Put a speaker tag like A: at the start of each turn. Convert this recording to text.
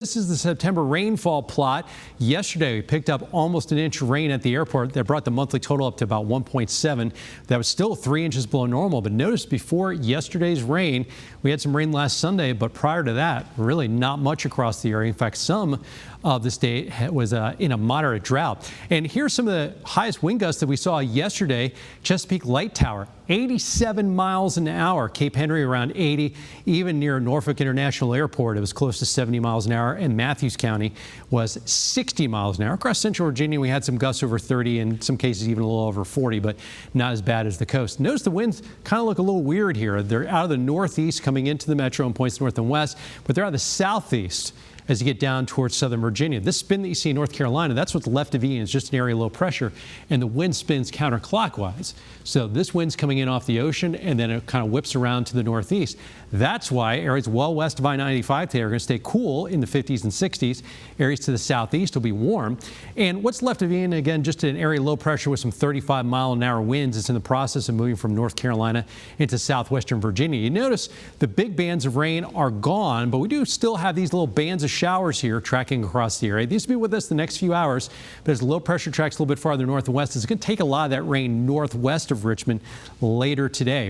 A: This is the September rainfall plot. Yesterday, we picked up almost an inch of rain at the airport. That brought the monthly total up to about 1.7. That was still 3 inches below normal. But notice before yesterday's rain, we had some rain last Sunday. But prior to that, really not much across the area. In fact, some of the state was in a moderate drought. And here's some of the highest wind gusts that we saw yesterday. Chesapeake Light Tower, 87 miles an hour. Cape Henry around 80. Even near Norfolk International Airport, it was close to 70 miles an hour. And Matthews County was 60 miles an hour. Across central Virginia, we had some gusts over 30, in some cases even a little over 40, but not as bad as the coast. Notice the winds kind of look a little weird here. They're out of the northeast coming into the metro and points north and west, but they're out of the southeast as you get down towards southern Virginia. This spin that you see in North Carolina, that's what's left of Ian. It's just an area of low pressure, and the wind spins counterclockwise. So this wind's coming in off the ocean, and then it kind of whips around to the northeast. That's why areas well west of I-95 today are going to stay cool in the 50s and 60s. Areas to the southeast will be warm. And what's left of Ian, again, just an area of low pressure with some 35-mile-an-hour winds. It's in the process of moving from North Carolina into southwestern Virginia. You notice the big bands of rain are gone, but we do still have these little bands of showers here tracking across the area. These will be with us the next few hours, but as low pressure tracks a little bit farther north and west, it's going to take a lot of that rain northwest of Richmond later today.